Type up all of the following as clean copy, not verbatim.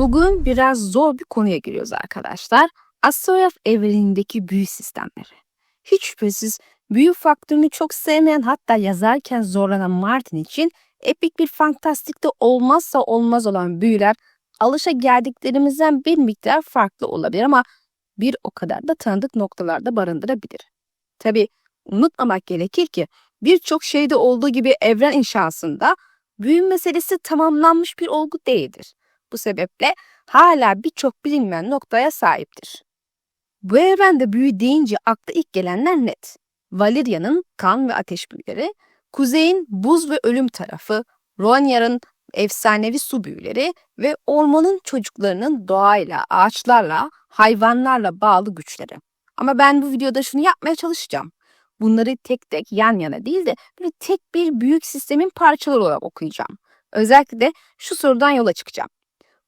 Bugün biraz zor bir konuya giriyoruz arkadaşlar. Astrograf evrenindeki büyü sistemleri. Hiç şüphesiz büyü faktörünü çok sevmeyen, hatta yazarken zorlanan Martin için epik bir fantastikte olmazsa olmaz olan büyüler alışageldiklerimizden bir miktar farklı olabilir ama bir o kadar da tanıdık noktalarda barındırabilir. Tabii unutmamak gerekir ki birçok şeyde olduğu gibi evren inşasında büyü meselesi tamamlanmış bir olgu değildir. Bu sebeple hala birçok bilinmeyen noktaya sahiptir. Bu evrende büyü deyince akla ilk gelenler net. Valeria'nın kan ve ateş büyüleri, Kuzey'in buz ve ölüm tarafı, Rhoyar'ın efsanevi su büyüleri ve ormanın çocuklarının doğayla, ağaçlarla, hayvanlarla bağlı güçleri. Ama ben bu videoda şunu yapmaya çalışacağım. Bunları tek tek yan yana değil de böyle tek bir büyük sistemin parçaları olarak okuyacağım. Özellikle de şu sorudan yola çıkacağım.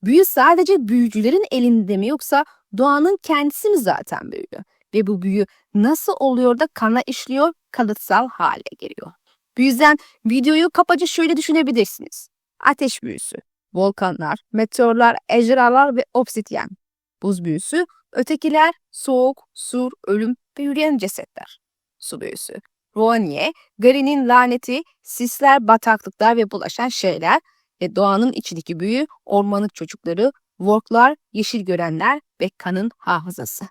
Büyü sadece büyücülerin elinde mi, yoksa doğanın kendisi mi zaten büyü? Ve bu büyü nasıl oluyor da kana işliyor, kalıtsal hale geliyor? Bu yüzden videoyu kabaca şöyle düşünebilirsiniz. Ateş büyüsü, volkanlar, meteorlar, ejderhalar ve obsidyen. Buz büyüsü, ötekiler, soğuk, sur, ölüm ve yürüyen cesetler. Su büyüsü, Ronye, Garin'in laneti, sisler, bataklıklar ve bulaşan şeyler. Ve doğanın içindeki büyü, ormanın çocukları, worklar, yeşil görenler ve kanın hafızası.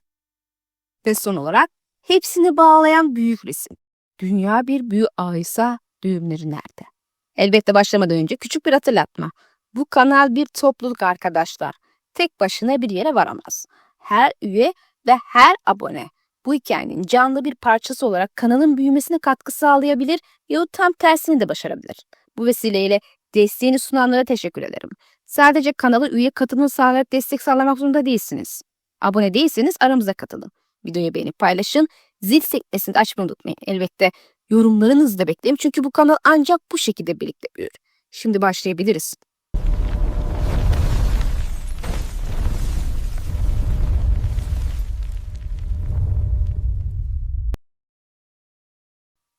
Ve son olarak hepsini bağlayan büyük resim. Dünya bir büyü ağıysa düğümleri nerede? Elbette başlamadan önce küçük bir hatırlatma. Bu kanal bir topluluk arkadaşlar. Tek başına bir yere varamaz. Her üye ve her abone bu hikayenin canlı bir parçası olarak kanalın büyümesine katkı sağlayabilir ya tam tersini de başarabilir. Bu vesileyle desteğini sunanlara teşekkür ederim. Sadece kanala üye katılımı sağlayıp destek sağlamak zorunda değilsiniz. Abone değilseniz aramıza katılın. Videoyu beğenip paylaşın. Zil sekmesini de açmayı unutmayın. Elbette yorumlarınızı da beklerim çünkü bu kanal ancak bu şekilde birlikte büyür. Şimdi başlayabiliriz.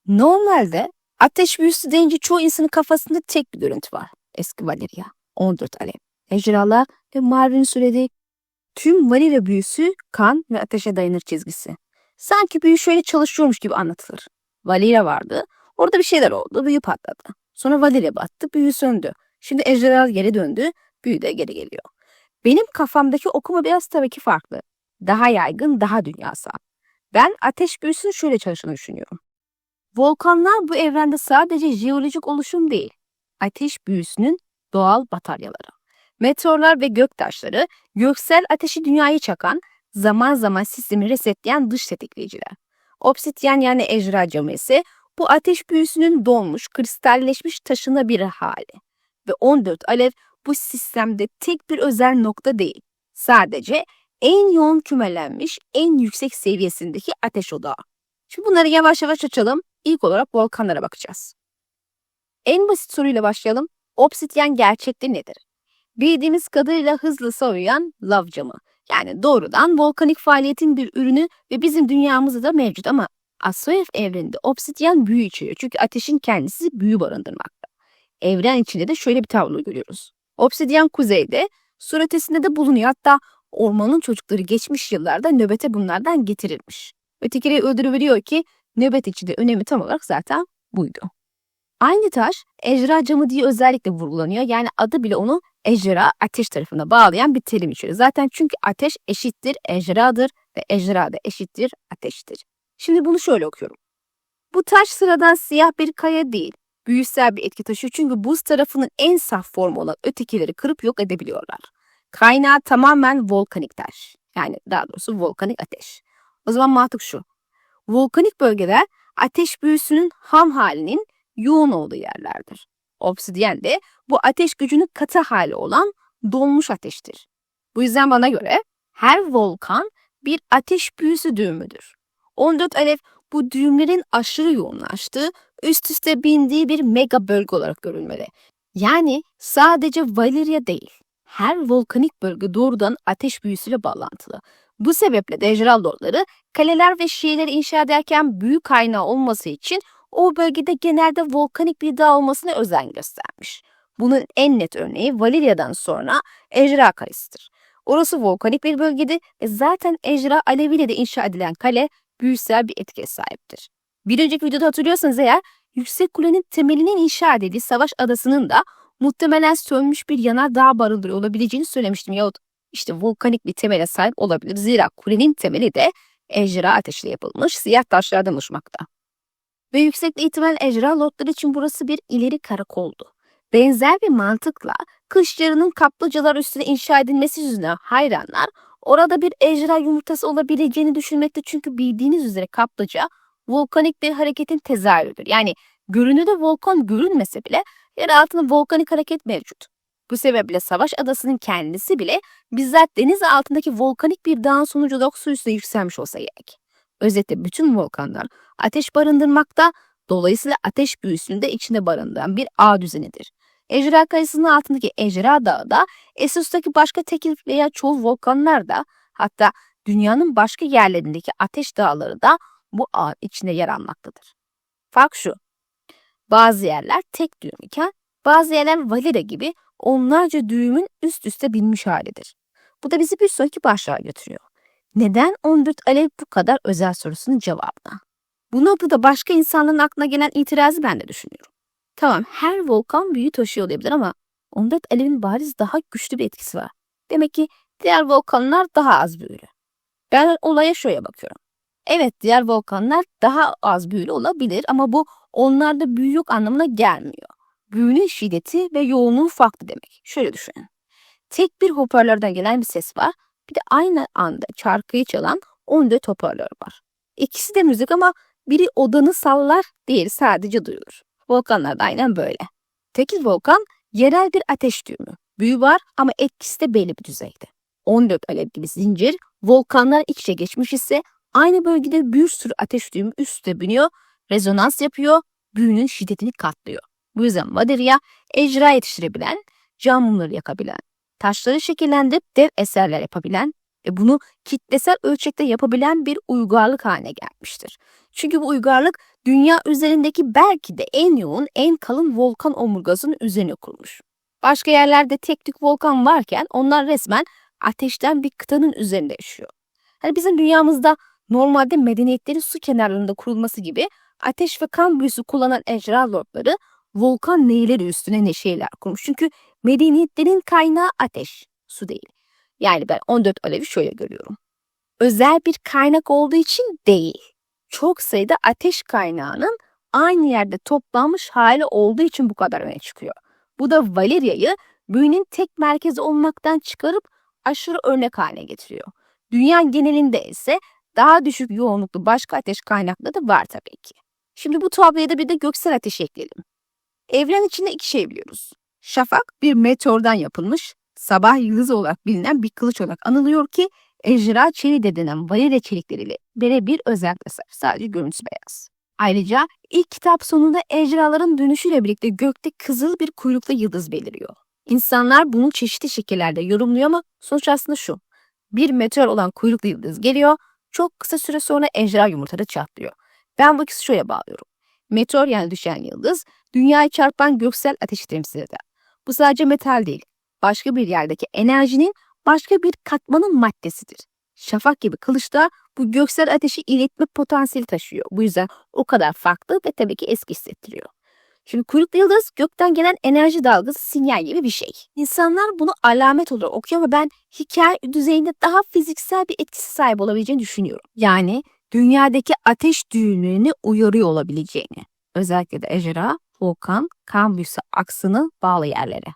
Normalde ateş büyüsü deyince çoğu insanın kafasında tek bir görüntü var. Eski Valeria, 14 alev, ejderhalar ve Marvin'in söylediği tüm Valeria büyüsü kan ve ateşe dayanır çizgisi. Sanki büyü şöyle çalışıyormuş gibi anlatılır. Valeria vardı, orada bir şeyler oldu, büyü patladı. Sonra Valeria battı, büyü söndü. Şimdi ejderhalar geri döndü, büyü de geri geliyor. Benim kafamdaki okuma biraz tabii ki farklı. Daha yaygın, daha dünyasal. Ben ateş büyüsünün şöyle çalıştığını düşünüyorum. Volkanlar bu evrende sadece jeolojik oluşum değil, ateş büyüsünün doğal bataryaları. Meteorlar ve göktaşları, göksel ateşi dünyayı çakan, zaman zaman sistemi resetleyen dış tetikleyiciler. Obsidyen yani ejderha camı ise bu ateş büyüsünün donmuş, kristalleşmiş taşına bir hali. Ve 14 alev bu sistemde tek bir özel nokta değil. Sadece en yoğun kümelenmiş, en yüksek seviyesindeki ateş odağı. Şimdi bunları yavaş yavaş açalım. İlk olarak volkanlara bakacağız. En basit soruyla başlayalım. Obsidyen gerçekte nedir? Bildiğimiz kadarıyla hızlı soğuyan lav camı. Yani doğrudan volkanik faaliyetin bir ürünü ve bizim dünyamızda da mevcut ama Astrograf evreninde obsidyen büyü içeriyor. Çünkü ateşin kendisi büyü barındırmakta. Evren içinde de şöyle bir tablo görüyoruz. Obsidyen kuzeyde, sur ötesinde de bulunuyor. Hatta ormanın çocukları geçmiş yıllarda nöbete bunlardan getirilmiş. Ötekileri öldürüveriyor ki nöbet içinde önemi tam olarak zaten buydu. Aynı taş ejderha camı diye özellikle vurgulanıyor. Yani adı bile onu ejderha ateş tarafına bağlayan bir terim içeriyor. Zaten çünkü ateş eşittir ejderhadır ve ejderha da eşittir ateştir. Şimdi bunu şöyle okuyorum. Bu taş sıradan siyah bir kaya değil. Büyüsel bir etki taşıyor çünkü buz tarafının en saf formu olan ötekileri kırıp yok edebiliyorlar. Kaynağı tamamen volkanik taş. Yani daha doğrusu volkanik ateş. O zaman mantık şu. Volkanik bölgeler ateş büyüsünün ham halinin yoğun olduğu yerlerdir. Obsidyen de bu ateş gücünün katı hali olan donmuş ateştir. Bu yüzden bana göre her volkan bir ateş büyüsü düğümüdür. 14 alev bu düğümlerin aşırı yoğunlaştığı, üst üste bindiği bir mega bölge olarak görülmeli. Yani sadece Valeria değil, her volkanik bölge doğrudan ateş büyüsüyle bağlantılı. Bu sebeple de ejderha lordları kaleler ve şehirleri inşa ederken büyü kaynağı olması için o bölgede genelde volkanik bir dağ olmasına özen göstermiş. Bunun en net örneği Valirya'dan sonra Ejderha Kalesi'dir. Orası volkanik bir bölgedir ve zaten ejderha aleviyle de inşa edilen kale büyüsel bir etkiye sahiptir. Bir önceki videoda hatırlıyorsanız eğer yüksek kulenin temelinin inşa edildiği Savaş Adası'nın da muhtemelen sönmüş bir yanardağ barındırıyor olabileceğini söylemiştim yahut işte volkanik bir temele sahip olabilir. Zira kulenin temeli de ejderha ateşiyle yapılmış siyah taşlardan oluşmakta. Ve yüksek ihtimal ejderha lordları için burası bir ileri karakoldu. Benzer bir mantıkla kış yarının kaplıcalar üstüne inşa edilmesi yüzünden hayranlar orada bir ejderha yumurtası olabileceğini düşünmekte, çünkü bildiğiniz üzere kaplıca volkanik bir hareketin tezahürüdür. Yani görünürde volkan görünmese bile yer altında volkanik hareket mevcut. Bu sebeple Savaş Adası'nın kendisi bile bizzat deniz altındaki volkanik bir dağın sonucu su üstüne yükselmiş olsa gerek. Özetle bütün volkanlar ateş barındırmakta, dolayısıyla ateş büyüsünü de içinde barındıran bir ağ düzenidir. Ejderha Kalesi'nin altındaki Ejderha Dağı da, Esos'taki başka tekil veya çoğu volkanlar da, hatta dünyanın başka yerlerindeki ateş dağları da bu ağın içinde yer almaktadır. Fark şu, bazı yerler tek düğüm iken bazı yerler Valira gibi onlarca düğümün üst üste binmiş halidir. Bu da bizi bir sonraki başlığa götürüyor. Neden 14 alev bu kadar özel sorusunun cevabına. Bu noktada başka insanların aklına gelen itirazı ben de düşünüyorum. Tamam, her volkan büyü taşıyor olabilir ama 14 alevin bariz daha güçlü bir etkisi var. Demek ki diğer volkanlar daha az büyülü. Ben olaya şöyle bakıyorum. Evet, diğer volkanlar daha az büyülü olabilir ama bu onlarda büyü yok anlamına gelmiyor. Büyünün şiddeti ve yoğunluğu farklı demek. Şöyle düşünün. Tek bir hoparlörden gelen bir ses var. Bir de aynı anda şarkıyı çalan 14 hoparlör var. İkisi de müzik ama biri odanı sallar, diğeri sadece duyulur. Volkanlar da aynen böyle. Tekil volkan yerel bir ateş düğümü. Büyü var ama etkisi de belli bir düzeyde. 14 alev gibi zincir, volkanlar iç içe geçmiş ise aynı bölgede bir sürü ateş düğümü üst üste biniyor, rezonans yapıyor, büyünün şiddetini katlıyor. Bu yüzden Valirya, ejderha yetiştirebilen, cam mumları yakabilen, taşları şekillendirip dev eserler yapabilen ve bunu kitlesel ölçekte yapabilen bir uygarlık haline gelmiştir. Çünkü bu uygarlık dünya üzerindeki belki de en yoğun, en kalın volkan omurgasının üzerine kurulmuş. Başka yerlerde tek tük volkan varken onlar resmen ateşten bir kıtanın üzerinde yaşıyor. Hani bizim dünyamızda normalde medeniyetlerin su kenarlarında kurulması gibi ateş ve kan büyüsü kullanan ejderha lordları volkan nehirleri üstüne neşeler kurmuş. Çünkü medeniyetlerin kaynağı ateş, su değil. Yani ben 14 alevi şöyle görüyorum. Özel bir kaynak olduğu için değil. Çok sayıda ateş kaynağının aynı yerde toplanmış hali olduğu için bu kadar öne çıkıyor. Bu da Valirya'yı büyünün tek merkezi olmaktan çıkarıp aşırı örnek haline getiriyor. Dünya genelinde ise daha düşük yoğunluklu başka ateş kaynakları da var tabii ki. Şimdi bu tabloya da bir de göksel ateş ekleyelim. Evren içinde iki şey biliyoruz. Şafak bir meteordan yapılmış, sabah yıldızı olarak bilinen bir kılıç olarak anılıyor ki ejderha çeliği de denen Valirya çelikleriyle birebir özellikle sahip. Sadece görüntüsü beyaz. Ayrıca ilk kitap sonunda ejderhaların dönüşüyle birlikte gökte kızıl bir kuyruklu yıldız beliriyor. İnsanlar bunu çeşitli şekillerde yorumluyor ama sonuç aslında şu. Bir meteor olan kuyruklu yıldız geliyor, çok kısa süre sonra ejderha yumurtada çatlıyor. Ben bu ikisi şöyle bağlıyorum. Meteor yani düşen yıldız, dünyayı çarpan göksel ateşi temsil eder. Bu sadece metal değil, başka bir yerdeki enerjinin başka bir katmanın maddesidir. Şafak gibi kılıç da bu göksel ateşi iletme potansiyeli taşıyor. Bu yüzden o kadar farklı ve tabii ki eski hissettiriyor. Şimdi kuyruklu yıldız gökten gelen enerji dalgası, sinyal gibi bir şey. İnsanlar bunu alamet olarak okuyor ama ben hikaye düzeyinde daha fiziksel bir etkisi sahip olabileceğini düşünüyorum. Yani dünyadaki ateş düğümlerini uyarıyor olabileceğini. Özellikle de ejderha, volkan, kan büyüsü aksını bağlı yerlere.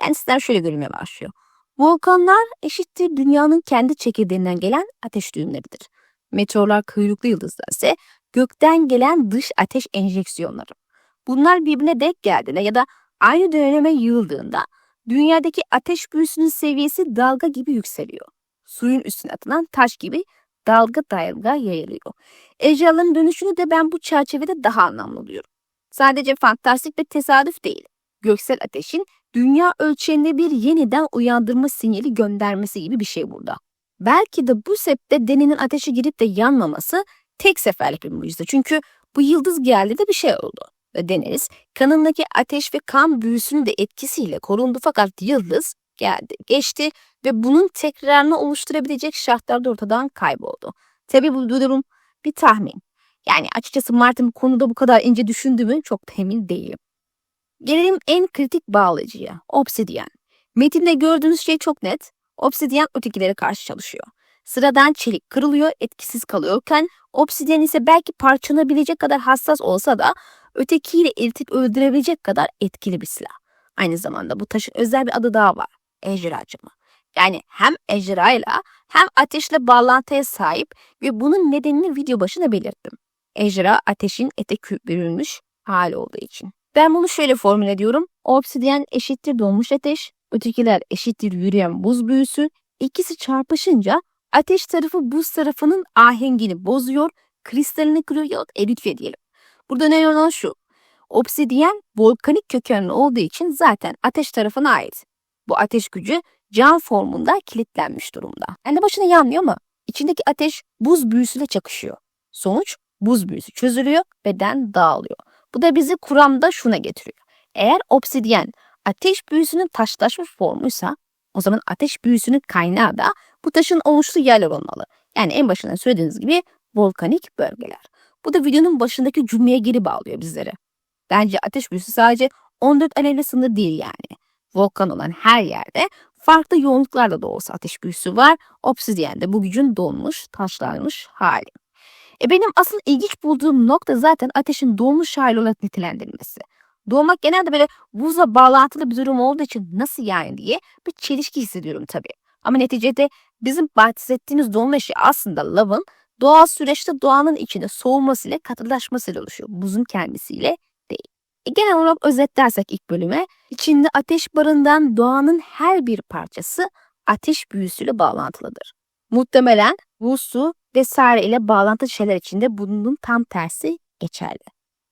Yani sizler şöyle görünmeye başlıyor. Volkanlar eşittir dünyanın kendi çekirdeğinden gelen ateş düğümleridir. Meteorlar, kuyruklu yıldızlar ise gökten gelen dış ateş enjeksiyonları. Bunlar birbirine denk geldiğinde ya da aynı döneme yığıldığında dünyadaki ateş büyüsünün seviyesi dalga gibi yükseliyor. Suyun üstüne atılan taş gibi dalga dalga yayılıyor. Ejderhaların dönüşünü de ben bu çerçevede daha anlamlı buluyorum. Sadece fantastik bir tesadüf değil. Göksel ateşin dünya ölçeğinde bir yeniden uyandırma sinyali göndermesi gibi bir şey burada. Belki de bu sebepte Deni'nin ateşe girip de yanmaması tek seferlik bir mucize. Çünkü bu yıldız geldi de bir şey oldu. ve Daenerys kanındaki ateş ve kan büyüsünün de etkisiyle korundu fakat yıldız geldi geçti ve bunun tekrarını oluşturabilecek şartlar da ortadan kayboldu. Tabi bu durum bir tahmin. Yani açıkçası Martin bu konuda bu kadar ince düşündü mü çok da emin değilim. Gelelim en kritik bağlayıcıya, Obsidian. Metinde gördüğünüz şey çok net. Obsidian ötekilere karşı çalışıyor. Sıradan çelik kırılıyor, etkisiz kalıyorken Obsidian ise belki parçalanabilecek kadar hassas olsa da ötekiyle eritip öldürebilecek kadar etkili bir silah. Aynı zamanda bu taşın özel bir adı daha var. Ejderha camı. Yani hem ejderhayla hem ateşle bağlantıya sahip ve bunun nedenini video başına belirttim. Ejderha ateşin ete bürünmüş hali olduğu için. Ben bunu şöyle formüle ediyorum. Obsidian eşittir donmuş ateş, ötekiler eşittir yürüyen buz büyüsü. İkisi çarpışınca ateş tarafı buz tarafının ahengini bozuyor, kristalini kırıyor ya da eritiyor diyelim. Burada ne olan şu. Obsidian volkanik kökenli olduğu için zaten ateş tarafına ait. Bu ateş gücü can formunda kilitlenmiş durumda. Yani başına yanmıyor mu? İçindeki ateş buz büyüsüyle çakışıyor. Sonuç buz büyüsü çözülüyor, beden dağılıyor. Bu da bizi kuramda şuna getiriyor. Eğer obsidyen ateş büyüsünün taşlaşmış formuysa o zaman ateş büyüsünün kaynağı da bu taşın oluştuğu yerler olmalı. Yani en başından söylediğiniz gibi volkanik bölgeler. Bu da videonun başındaki cümleye geri bağlıyor bizleri. Bence ateş büyüsü sadece 14 alevle sınırlı değil yani. Volkan olan her yerde farklı yoğunluklarla da olsa ateş büyüsü var. Obsidyen de bu gücün donmuş, taşlanmış hali. Benim asıl ilginç bulduğum nokta zaten ateşin donmuş hali olarak nitelendirilmesi. Doğmak genelde böyle buzla bağlantılı bir durum olduğu için nasıl yani diye bir çelişki hissediyorum tabii. Ama neticede bizim bahsettiğimiz donma işi aslında lavın doğal süreçte doğanın içinde soğumasıyla katılaşmasıyla oluşuyor. Buzun kendisiyle değil. Genel olarak özetlersek ilk bölüme, içinde ateş barındıran doğanın her bir parçası ateş büyüsüyle bağlantılıdır. Muhtemelen buz, su vesaire ile bağlantı şeyler içinde bunun tam tersi geçerli.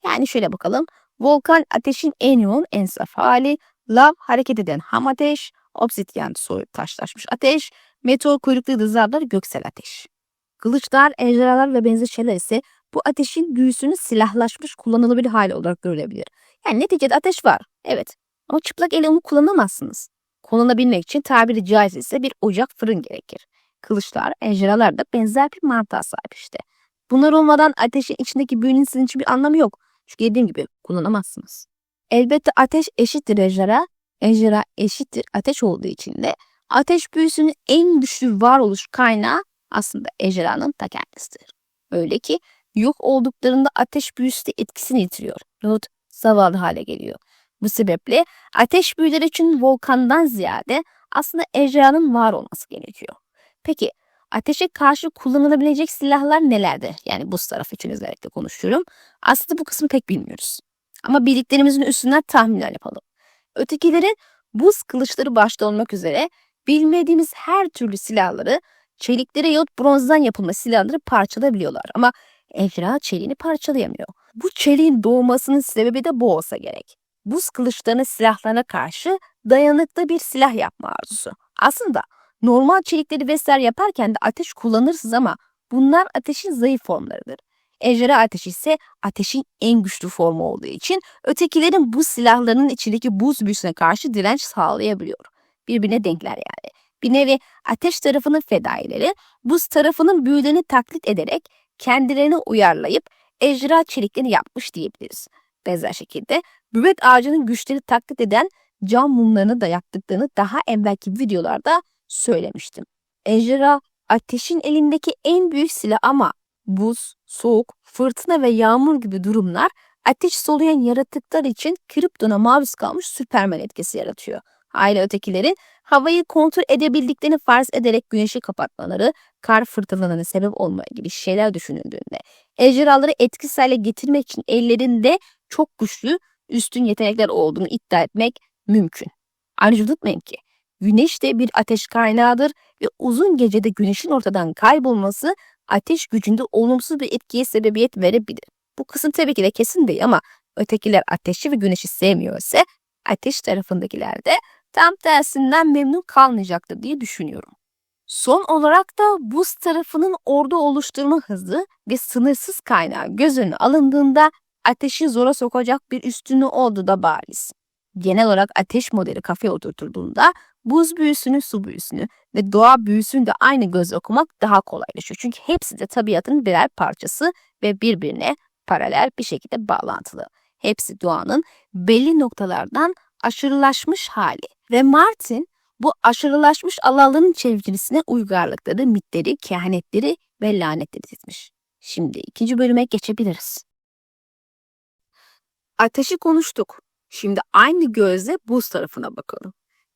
Yani şöyle bakalım. Volkan ateşin en yoğun en saf hali, lav hareket eden ham ateş, obsidyen soyup taşlaşmış ateş, meteor kuyruklu yıldızlar göksel ateş. Kılıçlar, ejderhalar ve benzeri şeyler ise bu ateşin büyüsünün silahlaşmış kullanılabilir hali olarak görülebilir. Yani neticede ateş var, evet, ama çıplak elle onu kullanamazsınız. Kullanabilmek için tabiri caizse ise bir ocak fırın gerekir. Kılıçlar, ejderhalar da benzer bir mantığa sahip işte. Bunlar olmadan ateşin içindeki büyünün sizin için bir anlamı yok. Çünkü dediğim gibi kullanamazsınız. Elbette ateş eşittir ejderha, ejderha eşittir ateş olduğu için de ateş büyüsünün en güçlü varoluş kaynağı aslında ejderhanın ta kendisidir. Öyle ki yok olduklarında ateş büyüsü de etkisini yitiriyor. Yahut zavallı hale geliyor. Bu sebeple ateş büyüleri için volkandan ziyade aslında ejderhanın var olması gerekiyor. Peki ateşe karşı kullanılabilecek silahlar nelerdir? Yani buz tarafı için özellikle konuşuyorum. Aslında bu kısmı pek bilmiyoruz. Ama bildiklerimizin üstünden tahminler yapalım. Ötekilerin buz kılıçları başta olmak üzere bilmediğimiz her türlü silahları, çeliklere yahut bronzdan yapılma silahları parçalayabiliyorlar. Ama ejderha çeliğini parçalayamıyor. Bu çeliğin doğmasının sebebi de bu olsa gerek. Buz kılıçlarının silahlarına karşı dayanıklı bir silah yapma arzusu. Aslında normal çelikleri vesaire yaparken de ateş kullanırsınız ama bunlar ateşin zayıf formlarıdır. Ejderha ateşi ise ateşin en güçlü formu olduğu için ötekilerin bu silahlarının içindeki buz büyüsüne karşı direnç sağlayabiliyor. Birbirine denkler yani. Bir nevi ateş tarafının fedaileri buz tarafının büyülerini taklit ederek kendilerini uyarlayıp ejderha çeliklerini yapmış diyebiliriz. Benzer şekilde büvet ağacının güçleri taklit eden cam mumlarını da yaktıklarını daha evvelki videolarda söylemiştim. Ejderha ateşin elindeki en büyük silah ama buz, soğuk, fırtına ve yağmur gibi durumlar ateş soluyan yaratıklar için kriptona maruz kalmış Süperman etkisi yaratıyor. Aile ötekilerin havayı kontrol edebildiklerini farz ederek güneşi kapatmaları, kar fırtınalarına sebep olma gibi şeyler düşünüldüğünde ejderhaları etkisiz hale getirmek için ellerinde çok güçlü, üstün yetenekler olduğunu iddia etmek mümkün. Ayrıca unutmayın ki güneş de bir ateş kaynağıdır ve uzun gecede güneşin ortadan kaybolması ateş gücünde olumsuz bir etkiye sebebiyet verebilir. Bu kısım tabii ki de kesin değil ama ötekiler ateşi ve güneşi sevmiyor ise ateş tarafındakiler de tam tersinden memnun kalmayacaktır diye düşünüyorum. Son olarak da buz tarafının ordu oluşturma hızı ve sınırsız kaynağı göz önüne alındığında ateşi zora sokacak bir üstünlüğü olduğu da bariz. Genel olarak ateş modeli kafaya oturtulduğunda buz büyüsünü, su büyüsünü ve doğa büyüsünü de aynı gözle okumak daha kolaylaşıyor. Çünkü hepsi de tabiatın birer parçası ve birbirine paralel bir şekilde bağlantılı. Hepsi doğanın belli noktalardan aşırılaşmış hali. Ve Martin bu aşırılaşmış alanların çevresine uygarlıkları, mitleri, kehanetleri ve lanetleri dizmiş. Şimdi ikinci bölüme geçebiliriz. Ateşi konuştuk. Şimdi aynı gözle buz tarafına bakalım.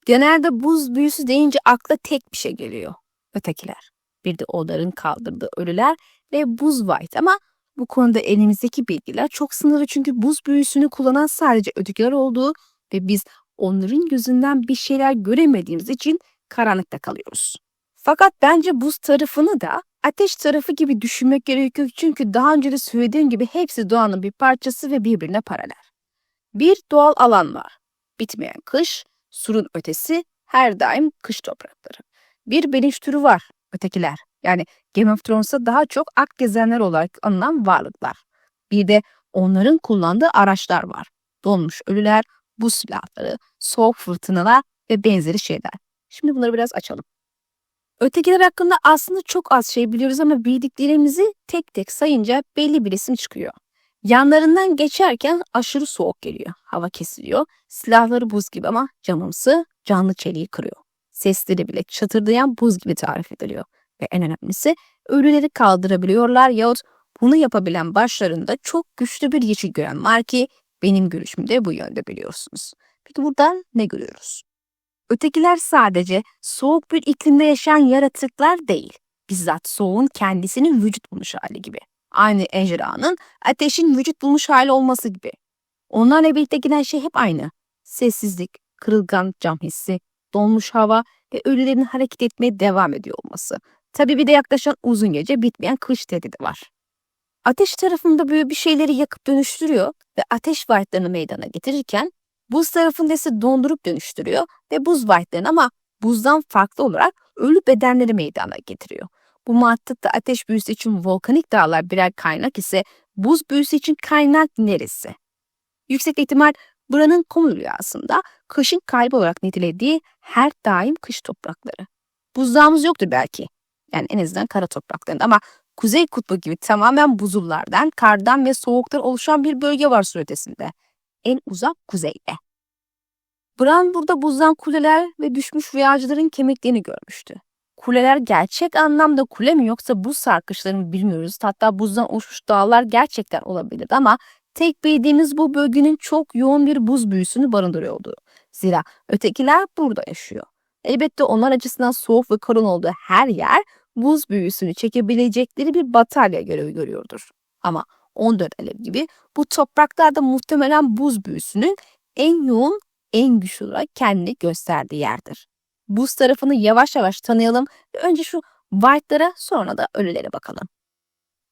Genelde buz büyüsü deyince akla tek bir şey geliyor. Ötekiler. Bir de onların kaldırdığı ölüler ve buz white ama bu konuda elimizdeki bilgiler çok sınırlı çünkü buz büyüsünü kullanan sadece ötekiler olduğu ve biz onların gözünden bir şeyler göremediğimiz için karanlıkta kalıyoruz. Fakat bence buz tarafını da ateş tarafı gibi düşünmek gerekiyor çünkü daha önce de söylediğim gibi hepsi doğanın bir parçası ve birbirine paralel. Bir doğal alan var. Bitmeyen kış, surun ötesi, her daim kış toprakları. Bir bilinç türü var, ötekiler. Yani Game of Thrones'ta daha çok ak gezenler olarak anılan varlıklar. Bir de onların kullandığı araçlar var. Donmuş ölüler, buz silahları, soğuk fırtınalar ve benzeri şeyler. Şimdi bunları biraz açalım. Ötekiler hakkında aslında çok az şey biliyoruz ama bildiklerimizi tek tek sayınca belli bir resim çıkıyor. Yanlarından geçerken aşırı soğuk geliyor. Hava kesiliyor. Silahları buz gibi ama camımsı, canlı çeliği kırıyor. Sesleri bile çatırdayan buz gibi tarif ediliyor. Ve en önemlisi ölüleri kaldırabiliyorlar yahut bunu yapabilen başlarında çok güçlü bir yeşil gören var ki benim görüşümde bu yönde biliyorsunuz. Peki buradan ne görüyoruz? Ötekiler sadece soğuk bir iklimde yaşayan yaratıklar değil. Bizzat soğuğun kendisinin vücut bulmuş hali gibi. Aynı ejderhanın ateşin vücut bulmuş hali olması gibi. Onlarla birlikte giden şey hep aynı. Sessizlik, kırılgan cam hissi, donmuş hava ve ölülerin hareket etmeye devam ediyor olması. Tabii bir de yaklaşan uzun gece bitmeyen kış tehdidi var. Ateş tarafında böyle bir şeyleri yakıp dönüştürüyor ve ateş varlıklarını meydana getirirken buz tarafında ise dondurup dönüştürüyor ve buz varlıklarını ama buzdan farklı olarak ölü bedenleri meydana getiriyor. Bu mantıkta ateş büyüsü için volkanik dağlar birer kaynak ise buz büyüsü için kaynak neresi? Yüksek ihtimal buranın Komu rüyasında kışın kalbi olarak nitelediği her daim kış toprakları. Buzdağımız yoktur belki. Yani en azından kara topraklarında ama Kuzey Kutbu gibi tamamen buzullardan, kardan ve soğuktan oluşan bir bölge var su ötesinde. En uzak kuzeyde. Bran burada buzdan kuleler ve düşmüş rüyacıların kemiklerini görmüştü. Kuleler gerçek anlamda kule mi yoksa buz sarkıçları mı bilmiyoruz. Hatta buzdan oluşmuş dağlar gerçekten olabilirdi ama tek bildiğimiz bu bölgenin çok yoğun bir buz büyüsünü barındırıyordu. Zira ötekiler burada yaşıyor. Elbette onlar açısından soğuk ve karın olduğu her yer buz büyüsünü çekebilecekleri bir batarya görevi görüyordur. Ama 14 Alev gibi bu topraklarda muhtemelen buz büyüsünün en yoğun, en güçlü olarak kendini gösterdiği yerdir. Buz tarafını yavaş yavaş tanıyalım ve önce şu White'lara sonra da ölülere bakalım.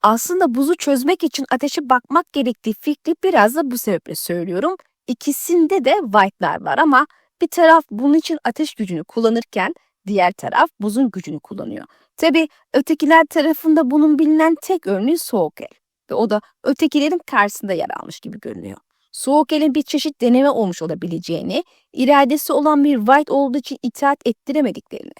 Aslında buzu çözmek için ateşe bakmak gerektiği fikri biraz da bu sebeple söylüyorum. İkisinde de White'lar var ama bir taraf bunun için ateş gücünü kullanırken diğer taraf buzun gücünü kullanıyor. Tabii ötekiler tarafında bunun bilinen tek örneği Soğuk El ve o da ötekilerin karşısında yer almış gibi görünüyor. Soğuk El'in bir çeşit deneme olmuş olabileceğini, iradesi olan bir White olduğu için itaat ettiremediklerini.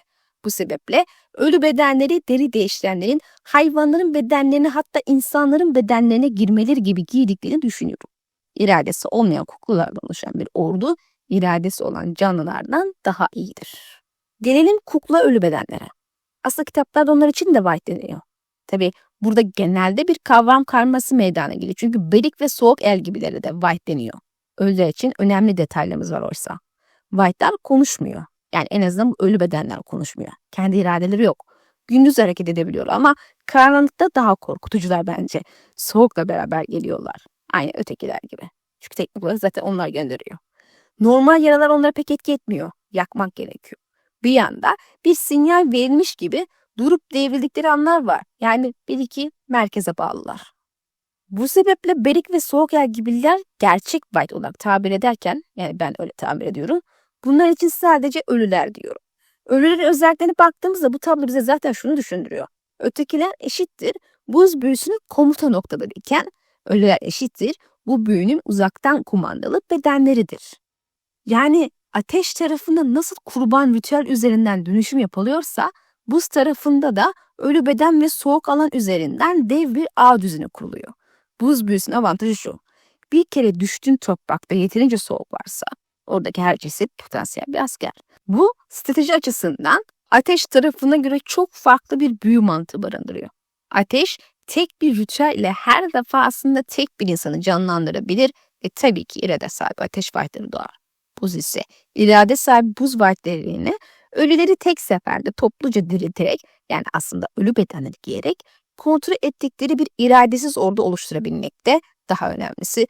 Bu sebeple ölü bedenleri deri değiştirenlerin hayvanların bedenlerine hatta insanların bedenlerine girmeleri gibi giydiklerini düşünüyorum. İradesi olmayan kuklalardan oluşan bir ordu, iradesi olan canlılardan daha iyidir. Gelelim kukla ölü bedenlere. Aslında kitaplarda onlar için de White deniyor. Tabi burada genelde bir kavram karması meydana geliyor. Çünkü berik ve soğuk el gibilere de White deniyor. Ölüler için önemli detaylarımız var oysa. White'lar konuşmuyor. Yani en azından bu ölü bedenler konuşmuyor. Kendi iradeleri yok. Gündüz hareket edebiliyor ama karanlıkta daha korkutucular bence. Soğukla beraber geliyorlar. Aynı ötekiler gibi. Çünkü teknik olarak zaten onlar gönderiyor. Normal yaralar onlara pek etki etmiyor. Yakmak gerekiyor. Bir yanda bir sinyal verilmiş gibi durup devrildikleri anlar var. Yani bir iki merkeze bağlılar. Bu sebeple berik ve soğuk el gibiler gerçek White olarak tabir ederken, yani ben öyle tabir ediyorum, bunlar için sadece ölüler diyorum. Ölülerin özelliklerine baktığımızda bu tablo bize zaten şunu düşündürüyor. Ötekiler eşittir buz büyüsünün komuta noktaları iken ölüler eşittir bu büyünün uzaktan kumandalı bedenleridir. Yani ateş tarafında nasıl kurban ritüel üzerinden dönüşüm yapılıyorsa, buz tarafında da ölü beden ve soğuk alan üzerinden dev bir ağ düzeni kuruluyor. Buz büyüsünün avantajı şu: bir kere düştüğün toprakta yeterince soğuk varsa, oradaki her ceset potansiyel bir asker. Bu strateji açısından ateş tarafına göre çok farklı bir büyü mantığı barındırıyor. Ateş tek bir ritüel ile her defasında tek bir insanı canlandırabilir ve tabii ki irade sahibi ateş fightları doğar. Buz ise irade sahibi buz fightlarını ölüleri tek seferde topluca dirilterek, yani aslında ölü bedenleri giyerek kontrol ettikleri bir iradesiz ordu oluşturabilmekte, daha önemlisi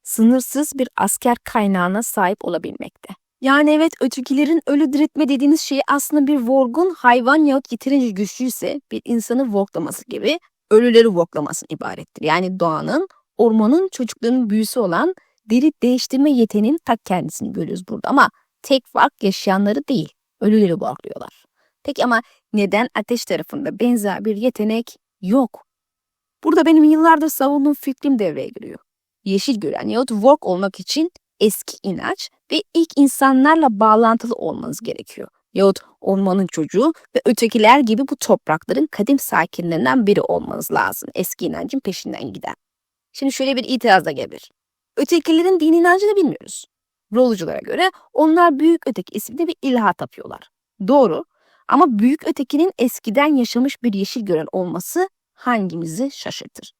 sınırsız bir asker kaynağına sahip olabilmekte. Yani evet, ötekilerin ölü diriltme dediğiniz şeyi aslında bir worg'un hayvan yahut yeterince güçlüyse bir insanı worg'laması gibi ölüleri worg'lamasına ibarettir. Yani doğanın, ormanın çocuklarının büyüsü olan deri değiştirme yeteneğinin ta kendisini görüyoruz burada, ama tek fark yaşayanları değil, ölüleri worg'luyorlar. Peki ama neden ateş tarafında benzer bir yetenek yok? Burada benim yıllardır savunduğum fikrim devreye giriyor. Yeşil gören yahut worg olmak için eski inanç ve ilk insanlarla bağlantılı olmanız gerekiyor. Yahut ormanın çocuğu ve ötekiler gibi bu toprakların kadim sakinlerinden biri olmanız lazım. Eski inancın peşinden giden. Şimdi şöyle bir itiraz da gelebilir. Ötekilerin din inancını bilmiyoruz. Rolculara göre onlar büyük öteki isimli bir ilaha tapıyorlar. Doğru, ama büyük ötekinin eskiden yaşamış bir yeşil gören olması hangimizi şaşırtır?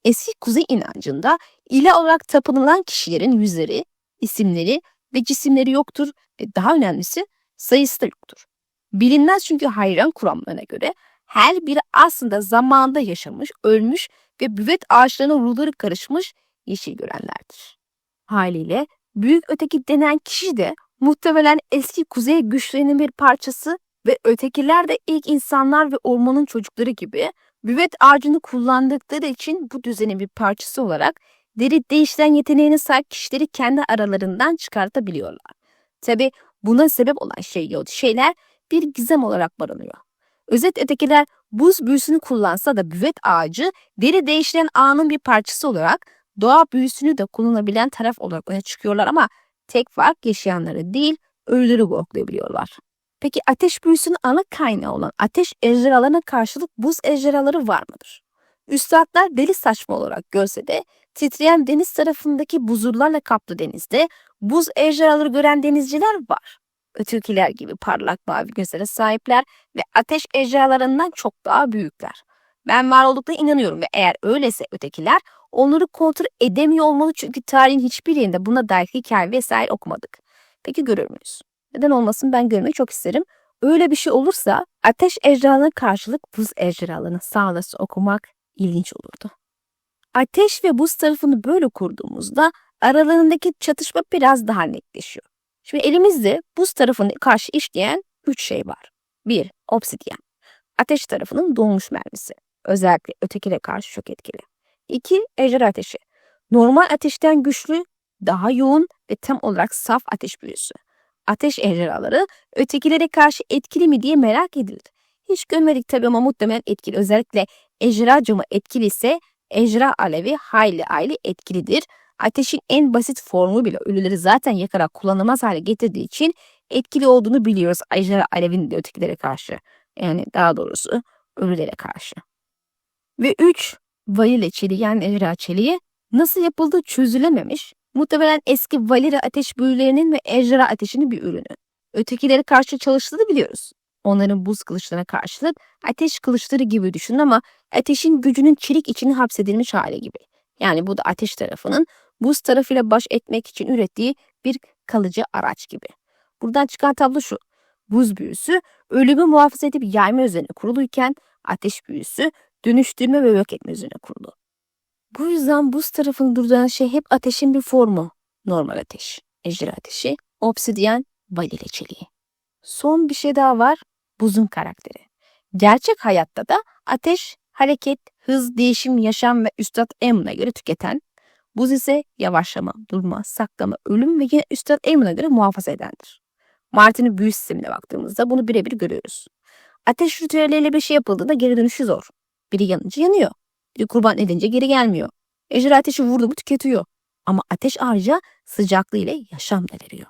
Eski kuzey inancında ilah olarak tapınılan kişilerin yüzleri, isimleri ve cisimleri yoktur ve daha önemlisi sayısı da yoktur. Bilinmez, çünkü hayran kuramlarına göre her biri aslında zamanında yaşamış, ölmüş ve büvet ağaçlarına ruhları karışmış yeşil görenlerdir. Haliyle büyük öteki denen kişi de muhtemelen eski kuzey güçlerinin bir parçası ve ötekiler de ilk insanlar ve ormanın çocukları gibi büvet ağacını kullandıkları için bu düzenin bir parçası olarak deri değiştiren yeteneğine sahip kişileri kendi aralarından çıkartabiliyorlar. Tabi buna sebep olan şeyler bir gizem olarak barınıyor. Özet, ötekiler buz büyüsünü kullansa da büvet ağacı deri değiştiren ağının bir parçası olarak doğa büyüsünü de kullanabilen taraf olarak öne çıkıyorlar, ama tek fark yaşayanları değil, ölüleri worglayabiliyorlar. Peki ateş büyüsünün ana kaynağı olan ateş ejderhalarına karşılık buz ejderhaları var mıdır? Üstadlar deli saçma olarak görse de titreyen deniz tarafındaki buzullarla kaplı denizde buz ejderhaları gören denizciler var. Ötekiler gibi parlak mavi gözlere sahipler ve ateş ejderhalarından çok daha büyükler. Ben var olduklarına inanıyorum ve eğer öyleyse ötekiler onları kontrol edemiyor olmalı, çünkü tarihin hiçbir yerinde buna dair hikaye vesaire okumadık. Peki görür müyüz? Neden olmasın, ben görmeyi çok isterim. Öyle bir şey olursa ateş ejderhalarına karşılık buz ejderhalarının sağlası okumak ilginç olurdu. Ateş ve buz tarafını böyle kurduğumuzda aralarındaki çatışma biraz daha netleşiyor. Şimdi elimizde buz tarafına karşı işleyen 3 şey var. 1. Obsidyen. Ateş tarafının donmuş mermisi. Özellikle ötekine karşı çok etkili. 2. Ejderha ateşi. Normal ateşten güçlü, daha yoğun ve tam olarak saf ateş büyüsü. Ateş ejderhaları ötekilere karşı etkili mi diye merak edilir. Hiç görmedik tabii, ama muhtemelen etkili. Özellikle ejderha camı etkili ise ejderha alevi hayli etkilidir. Ateşin en basit formu bile ölüleri zaten yakarak kullanılmaz hale getirdiği için etkili olduğunu biliyoruz ejderha alevinin de ötekilere karşı. Yani daha doğrusu ölülere karşı. Ve 3. Valile çeliği, yani ejderha çeliği nasıl yapıldığı çözülememiş. Muhtemelen eski Valire ateş büyülerinin ve ejderha ateşinin bir ürünü. Ötekilere karşı çalıştığını biliyoruz. Onların buz kılıçlarına karşılık ateş kılıçları gibi düşünün, ama ateşin gücünün çelik içine hapsedilmiş hali gibi. Yani bu da ateş tarafının buz tarafıyla baş etmek için ürettiği bir kalıcı araç gibi. Buradan çıkan tablo şu: buz büyüsü ölümü muhafaza edip yayma üzerine kuruluyken ateş büyüsü dönüştürme ve yok etme üzerine kurulu. Bu yüzden buz tarafını durduran şey hep ateşin bir formu. Normal ateş, ejderha ateşi, obsidyen, valile çeliği. Son bir şey daha var: buzun karakteri. Gerçek hayatta da ateş, hareket, hız, değişim, yaşam ve Üstad Emun'a göre tüketen, buz ise yavaşlama, durma, saklama, ölüm ve yine Üstad Emun'a göre muhafaza edendir. Martin'in büyü sistemine baktığımızda bunu birebir görüyoruz. Ateş ritüelleriyle bir şey yapıldığında geri dönüşü zor. Biri yanınca yanıyor. Biri kurban edince geri gelmiyor. Ejderha ateşi vurdu mu tüketiyor. Ama ateş ayrıca sıcaklığı ile yaşam da veriyor.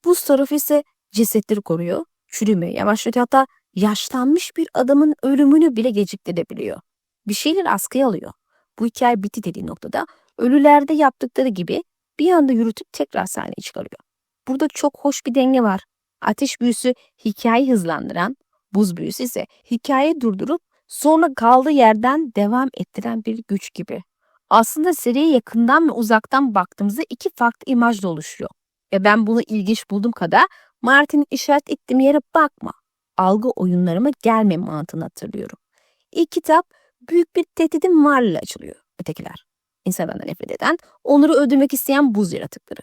Buz tarafı ise cesetleri koruyor, çürümeyi yavaşlatıyor, hatta yaşlanmış bir adamın ölümünü bile geciktirebiliyor. Bir şeyler askıya alıyor. Bu hikaye bitti dediği noktada ölülerde yaptıkları gibi bir anda yürütüp tekrar sahneye çıkarıyor. Burada çok hoş bir denge var. Ateş büyüsü hikayeyi hızlandıran, buz büyüsü ise hikayeyi durdurup sonra kaldığı yerden devam ettiren bir güç gibi. Aslında seriye yakından ve uzaktan baktığımızda iki farklı imajla oluşuyor. Ve ben bunu ilginç bulduğum kadar Martin'in işaret ettiğim yere bakma, algı oyunlarıma gelme mantığını hatırlıyorum. İlk kitap büyük bir tehdidin varlığıyla açılıyor. Ötekiler, insanlardan nefret eden, onları öldürmek isteyen buz yaratıkları.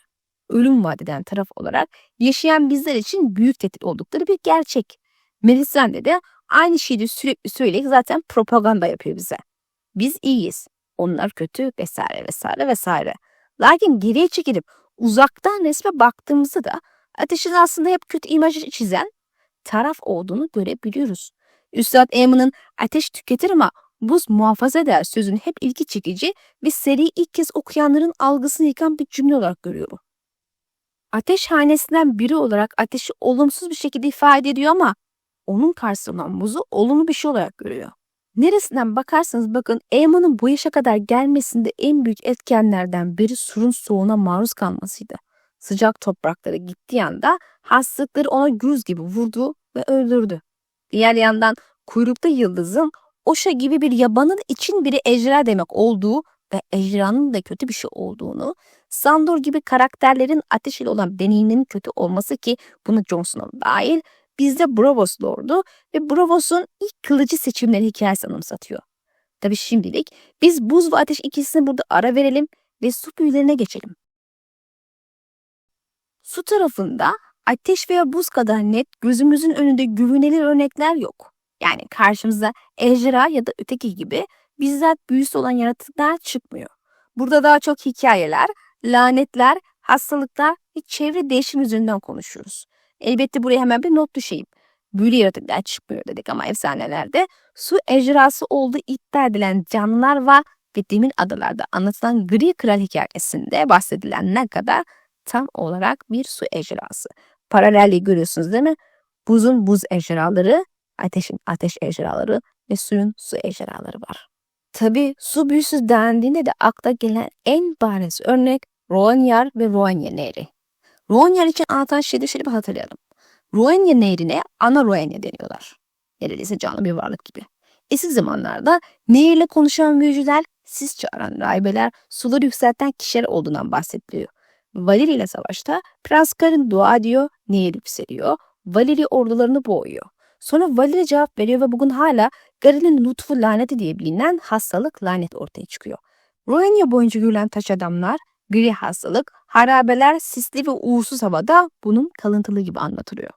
Ölüm vaat eden taraf olarak yaşayan bizler için büyük tehdit oldukları bir gerçek. Melisande de aynı şeyi sürekli söyleyerek zaten propaganda yapıyor bize. Biz iyiyiz, onlar kötü vesaire vesaire vesaire. Lakin geriye çekilip uzaktan resme baktığımızda da ateşin aslında hep kötü imajı çizen taraf olduğunu görebiliyoruz. Üstad Eamon'un ateş tüketir ama buz muhafaza eder sözünü hep ilgi çekici ve seriyi ilk kez okuyanların algısını yıkan bir cümle olarak görüyorum. Ateş hanesinden biri olarak ateşi olumsuz bir şekilde ifade ediyor ama onun karşısında buzu olumlu bir şey olarak görüyor. Neresinden bakarsanız bakın Eamon'un bu yaşa kadar gelmesinde en büyük etkenlerden biri surun soğuğuna maruz kalmasıydı. Sıcak topraklara gittiği anda hastalıkları ona güz gibi vurdu ve öldürdü. Diğer yandan kuyruklu yıldızın Oşa gibi bir yabanın için biri ejderha demek olduğu ve ejderhanın da kötü bir şey olduğunu, Sandor gibi karakterlerin ateş ile olan deneyiminin kötü olması ki buna Jon Snow dahil, bizde Braavos Lord'u ve Braavos'un ilk kılıcı seçimleri hikayesi anımsatıyor. Tabi şimdilik biz buz ve ateş ikisini burada ara verelim ve su büyülerine geçelim. Su tarafında ateş veya buz kadar net gözümüzün önünde güvenilir örnekler yok. Yani karşımıza ejderha ya da öteki gibi bizzat büyüsü olan yaratıklar çıkmıyor. Burada daha çok hikayeler, lanetler, hastalıklar ve çevre değişim üzerinden konuşuyoruz. Elbette buraya hemen bir not düşeyim. Büyülü yaratıklar çıkmıyor dedik ama efsanelerde su ejderhası olduğu iddia edilen canlılar var ve Demir Adalar'da anlatılan Gri Kral hikayesinde bahsedilen ne kadar tam olarak bir su ejderhası. Paralelliği görüyorsunuz değil mi? Buzun buz ejderhaları, ateşin ateş ejderhaları ve suyun su ejderhaları var. Tabii su büyüsü dendiğinde de akla gelen en bariz örnek Rhoynar ve Rhoynia Nehri. Rhoynar için anlatan şeyi şöyle bir hatırlayalım. Rhoynia Nehri'ne ana Rhoynia deniyorlar. Neredeyse canlı bir varlık gibi. Eski zamanlarda nehirle konuşan büyücüler, sis çağıran rahibeler, suları yükselten kişiler olduğundan bahsediliyor. Valyria ile savaşta Prens Karin dua ediyor, nehir yükseliyor. Valyria ordularını boğuyor. Sonra Valyria cevap veriyor ve bugün hala Garen'in lütfu laneti diye bilinen hastalık lanet ortaya çıkıyor. Rhoynia boyunca görülen taş adamlar, gri hastalık, harabeler, sisli ve uğursuz havada bunun kalıntılı gibi anlatılıyor.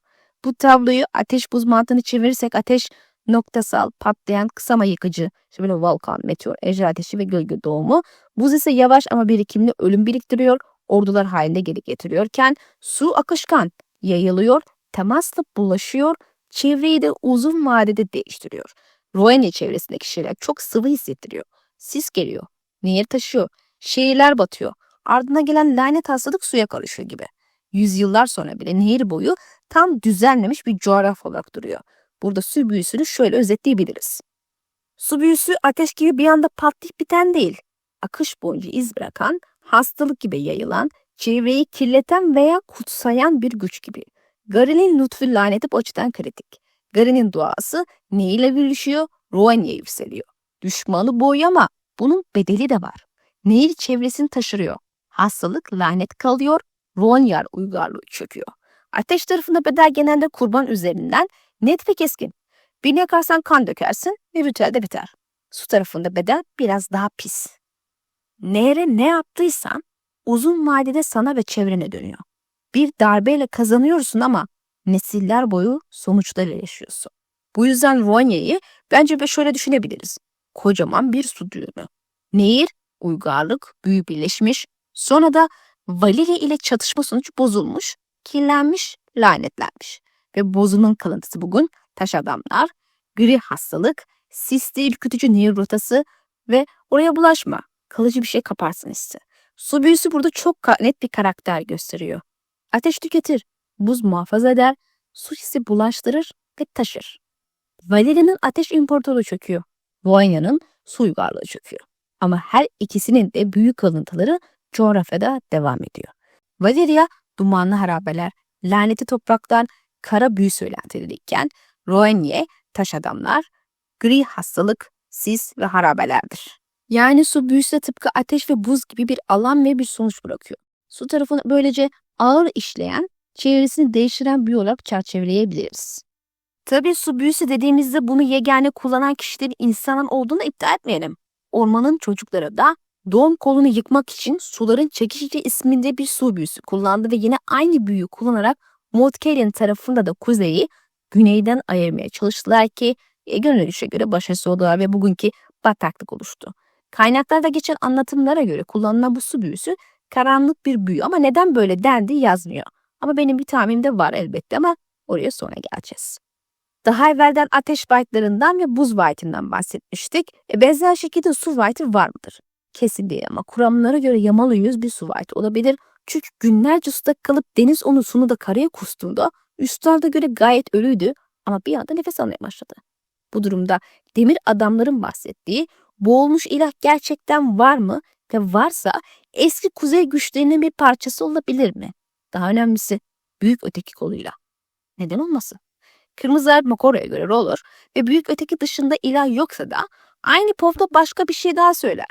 Bu tabloyu ateş buz mantığını çevirirsek ateş noktasal, patlayan, kısa ama yıkıcı, işte böyle volkan, meteor, ejder ateşi ve gölge doğumu. Buz ise yavaş ama birikimli ölüm biriktiriyor, ordular halinde geri getiriyorken su akışkan, yayılıyor, temasla bulaşıyor, çevreyi de uzun vadede değiştiriyor. Rhoynia çevresindeki şeyler çok sıvı hissettiriyor. Sis geliyor, nehir taşıyor, şehirler batıyor. Ardına gelen lanet hastalık suya karışıyor gibi. Yüzyıllar sonra bile nehir boyu tam düzenlemiş bir coğrafya olarak duruyor. Burada su büyüsünü şöyle özetleyebiliriz. Su büyüsü ateş gibi bir anda patlayıp biten değil. Akış boyunca iz bırakan, hastalık gibi yayılan, çevreyi kirleten veya kutsayan bir güç gibi. Garen'in lütfu laneti bu açıdan kritik. Garen'in duası neyle birleşiyor? Rhoynia yükseliyor. Düşmanı boğuyor ama bunun bedeli de var. Nehir çevresini taşırıyor. Hastalık lanet kalıyor, Rhoynar uygarlığı çöküyor. Ateş tarafında bedel genelde kurban üzerinden net ve keskin. Birini yakarsan kan dökersin ve ritüel de biter. Su tarafında bedel biraz daha pis. Nehre ne yaptıysan uzun vadede sana ve çevrene dönüyor. Bir darbeyle kazanıyorsun ama nesiller boyu sonuçlarıyla yaşıyorsun. Bu yüzden Rhoynia'yı bence şöyle düşünebiliriz. Kocaman bir su düğümü. Nehir, uygarlık, büyü birleşmiş. Sonra da Valyria ile çatışma sonucu bozulmuş, kirlenmiş, lanetlenmiş. Ve bozulmanın kalıntısı bugün taş adamlar, gri hastalık, sisli ürkütücü nehir rotası ve oraya bulaşma, kalıcı bir şey kaparsın hissi. Su büyüsü burada çok net bir karakter gösteriyor. Ateş tüketir, buz muhafaza eder, su hissi bulaştırır ve taşır. Valeria'nın ateş imparatoru çöküyor. Vanya'nın su uygarlığı çöküyor. Ama her ikisinin de büyük kalıntıları coğrafyada devam ediyor. Valeria dumanlı harabeler, lanetli topraklar, kara büyü söylentilirken Roenye taş adamlar, gri hastalık, sis ve harabelerdir. Yani su büyüsü de tıpkı ateş ve buz gibi bir alan ve bir sonuç bırakıyor. Su tarafını böylece ağır işleyen, çevresini değiştiren büyü olarak çerçeveleyebiliriz. Tabii su büyüsü dediğimizde bunu yegane kullanan kişilerin insanın olduğunu iddia etmeyelim. Ormanın çocukları da doğum kolunu yıkmak için suların çekişici isminde bir su büyüsü kullandı ve yine aynı büyüyü kullanarak Mordekaiser'in tarafında da kuzeyi güneyden ayırmaya çalıştılar ki görünüşe göre başarısız oldular ve bugünkü bataklık oluştu. Kaynaklarda geçen anlatımlara göre kullanılan bu su büyüsü karanlık bir büyü ama neden böyle dendi yazmıyor. Ama benim bir tahminim de var elbette ama oraya sonra geleceğiz. Daha evvelden ateş white'larından ve buz white'inden bahsetmiştik. Benzer şekilde su white'ı var mıdır? Kesin değil ama kuramlara göre yamalı yüz bir su white olabilir. Çünkü günlerce suda kalıp deniz onu sunu da karaya kustuğunda üstlerine göre gayet ölüydü ama bir anda nefes almaya başladı. Bu durumda demir adamların bahsettiği boğulmuş ilah gerçekten var mı ve varsa eski kuzey güçlerinin bir parçası olabilir mi? Daha önemlisi büyük öteki koluyla. Neden olmasın? Kırmızılar Mokoro'ya göre Roller ve büyük öteki dışında ilah yoksa da aynı povda başka bir şey daha söyler.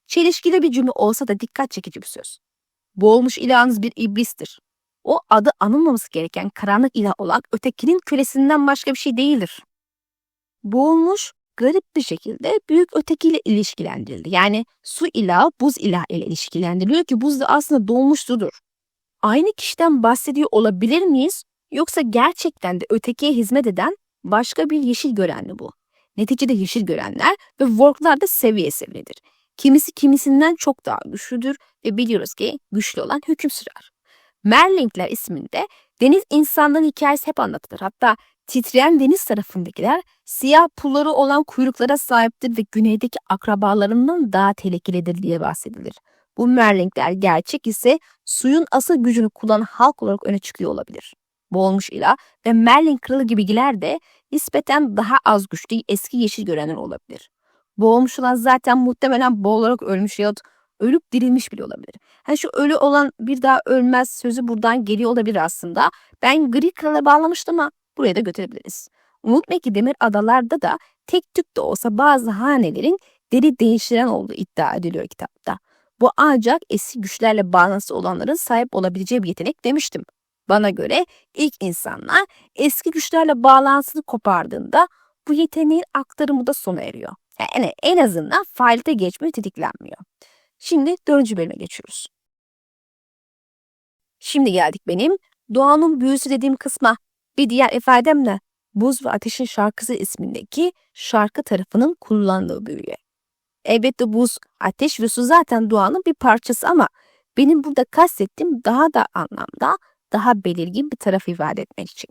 Çelişkili bir cümle olsa da dikkat çekici bir söz. Boğulmuş ilahınız bir iblistir. O adı anılmaması gereken karanlık ilah olan ötekinin kölesinden başka bir şey değildir. Boğulmuş garip bir şekilde büyük ötekiyle ilişkilendirildi. Yani su ilahı buz ilah ile ilişkilendiriliyor ki buz da aslında doğmuş sudur. Aynı kişiden bahsediyor olabilir miyiz? Yoksa gerçekten de ötekiye hizmet eden başka bir yeşil görenli bu. Neticede yeşil görenler ve Vorklar da seviye seviyedir. Kimisi kimisinden çok daha güçlüdür ve biliyoruz ki güçlü olan hüküm sürer. Merlingler isminde deniz insanların hikayesi hep anlatılır. Hatta titreyen deniz tarafındakiler siyah pulları olan kuyruklara sahiptir ve güneydeki akrabalarından daha tehlikelidir diye bahsedilir. Bu Merlingler gerçek ise suyun asıl gücünü kullanan halk olarak öne çıkıyor olabilir. Boğulmuş ilah ve Merlin kralı gibiler de nispeten daha az güçlü eski yeşil görenler olabilir. Boğulmuş olan zaten muhtemelen boğularak ölmüş yahut ölüp dirilmiş bile olabilir. Yani şu ölü olan bir daha ölmez sözü buradan geliyor olabilir aslında. Ben gri krala bağlamıştım ama buraya da götürebiliriz. Unutmayın ki demir adalarda da tek tük de olsa bazı hanelerin deri değiştiren olduğu iddia ediliyor kitapta. Bu ancak eski güçlerle bağlantısı olanların sahip olabileceği bir yetenek demiştim. Bana göre ilk insanlar eski güçlerle bağlantısını kopardığında bu yeteneğin aktarımı da sona eriyor. Yani en azından faaliyete geçmeyi tetiklenmiyor. Şimdi 4. bölüme geçiyoruz. Şimdi geldik benim doğanın büyüsü dediğim kısma. Bir diğer ifademle Buz ve Ateşin Şarkısı ismindeki şarkı tarafının kullandığı büyüye. Elbette buz, ateş ve su zaten doğanın bir parçası ama benim burada kastettiğim daha da anlamda daha belirgin bir tarafı ifade etmek için.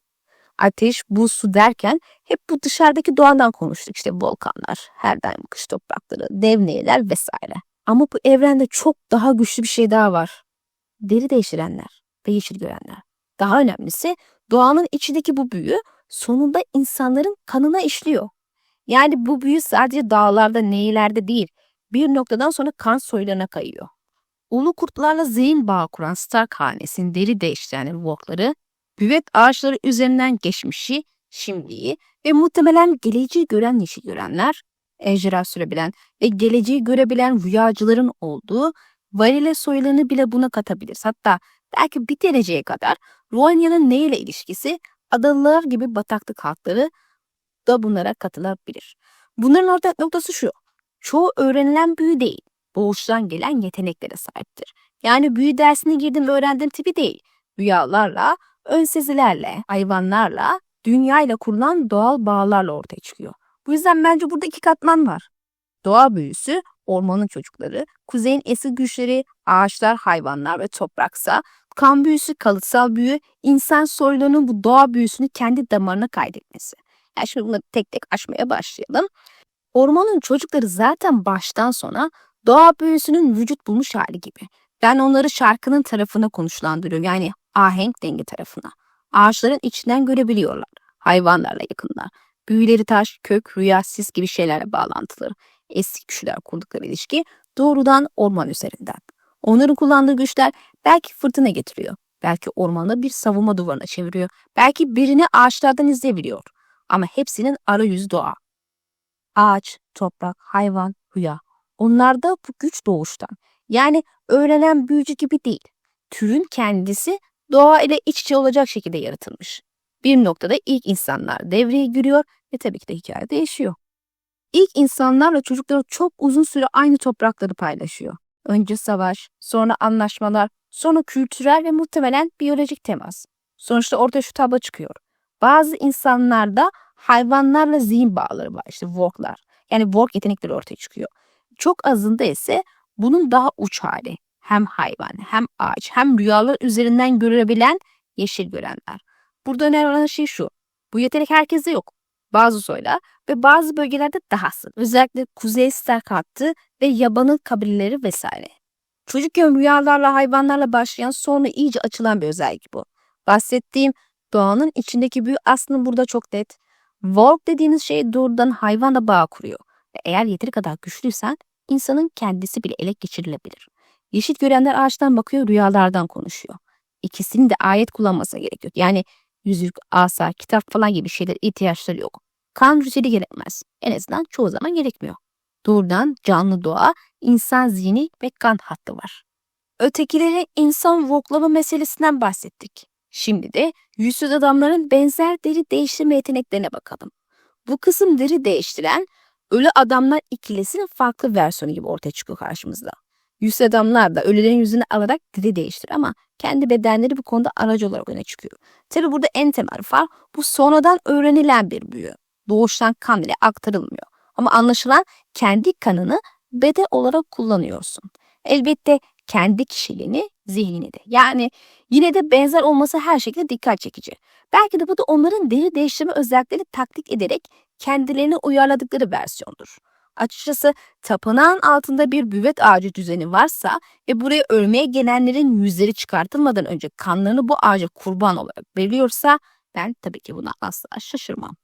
Ateş, buz, su derken hep bu dışarıdaki doğadan konuştuk. İşte volkanlar, her daim kış toprakları, dev nehirler vesaire. Ama bu evrende çok daha güçlü bir şey daha var. Deri değiştirenler ve yeşil görenler. Daha önemlisi doğanın içindeki bu büyü sonunda insanların kanına işliyor. Yani bu büyü sadece dağlarda, nehirlerde değil, bir noktadan sonra kan soylarına kayıyor. Ulu kurtlarla zihin bağı kuran Stark hanesinin deri değiştiren Walk'ları, büvet ağaçları üzerinden geçmişi, şimdiyi ve muhtemelen geleceği gören yeşil görenler, ejderha sürebilen ve geleceği görebilen rüyacıların olduğu Varile soylarını bile buna katabiliriz. Hatta belki bir dereceye kadar Rhoania'nın neyle ilişkisi adalılar gibi bataklık halkları da bunlara katılabilir. Bunların ortak noktası şu. Çoğu öğrenilen büyü değil. Doğuştan gelen yeteneklere sahiptir. Yani büyü dersine girdim öğrendim tipi değil. Rüyalarla, ön sezilerle, hayvanlarla, dünyayla kurulan doğal bağlarla ortaya çıkıyor. Bu yüzden bence burada 2 katman var. Doğa büyüsü, ormanın çocukları, kuzeyin eski güçleri, ağaçlar, hayvanlar ve topraksa, kan büyüsü, kalıtsal büyü, insan soylarının bu doğa büyüsünü kendi damarına kaydetmesi. Yani şimdi bunu tek tek aşmaya başlayalım. Ormanın çocukları zaten baştan sona doğa büyüsünün vücut bulmuş hali gibi. Ben onları şarkının tarafına konuşlandırıyorum. Yani ahenk dengi tarafına. Ağaçların içinden görebiliyorlar. Hayvanlarla yakınlar. Büyüleri taş, kök, rüya, sis gibi şeylerle bağlantıları. Eski kişiler kurdukları ilişki doğrudan orman üzerinden. Onların kullandığı güçler belki fırtına getiriyor. Belki ormanda bir savunma duvarına çeviriyor. Belki birini ağaçlardan izleyebiliyor. Ama hepsinin arayüzü doğa. Ağaç, toprak, hayvan, rüya. Onlarda bu güç doğuştan. Yani öğrenen büyücü gibi değil. Türün kendisi doğa ile iç içe olacak şekilde yaratılmış. Bir noktada ilk insanlar devreye giriyor ve tabii ki de hikaye değişiyor. İlk insanlarla çocukları çok uzun süre aynı toprakları paylaşıyor. Önce savaş, sonra anlaşmalar, sonra kültürel ve muhtemelen biyolojik temas. Sonuçta ortaya şu tablo çıkıyor. Bazı insanlarda hayvanlarla zihin bağları var, işte Vorklar. Yani Vork yetenekleri ortaya çıkıyor. Çok azında ise bunun daha uç hali. Hem hayvan, hem ağaç, hem rüyalar üzerinden görebilen yeşil görenler. Burada önemli olan şey şu. Bu yetenek herkeste yok. Bazı soylar ve bazı bölgelerde daha az. Özellikle Kuzey Stark hattı ve yabanıl kabileleri vesaire. Çocukken rüyalarla hayvanlarla başlayan sonra iyice açılan bir özellik bu. Bahsettiğim doğanın içindeki büyü aslında burada çok net. Warg dediğiniz şey doğrudan hayvanla bağ kuruyor. Ve eğer yeteri kadar güçlüysen insanın kendisi bile ele geçirilebilir. Yeşil görenler ağaçtan bakıyor, rüyalardan konuşuyor. İkisinin de ayet kullanması gerekiyor. Yani yüzük, asa, kitap falan gibi şeyler ihtiyaçları yok. Kan ritüeli gerekmez. En azından çoğu zaman gerekmiyor. Doğrudan canlı doğa, insan zihni ve kan hattı var. Ötekileri insan voklama meselesinden bahsettik. Şimdi de yüzsüz adamların benzer deri değiştirme yeteneklerine bakalım. Bu kısım deri değiştiren ölü adamlar ikilisinin farklı versiyonu gibi ortaya çıkıyor karşımızda. Yüzsüz adamlar da ölülerin yüzünü alarak deri değiştirir ama kendi bedenleri bu konuda aracı olarak öne çıkıyor. Tabi burada en temel fark bu sonradan öğrenilen bir büyü. Doğuştan kan ile aktarılmıyor. Ama anlaşılan kendi kanını beden olarak kullanıyorsun. Elbette kendi kişiliğini, zihnini de. Yani yine de benzer olması her şekilde dikkat çekici. Belki de bu da onların deri değiştirme özelliklerini taklit ederek kendilerine uyarladıkları versiyondur. Açıkçası tapınağın altında bir büvet ağacı düzeni varsa ve buraya ölmeye gelenlerin yüzleri çıkartılmadan önce kanlarını bu ağaca kurban olarak veriliyorsa ben tabii ki buna asla şaşırmam.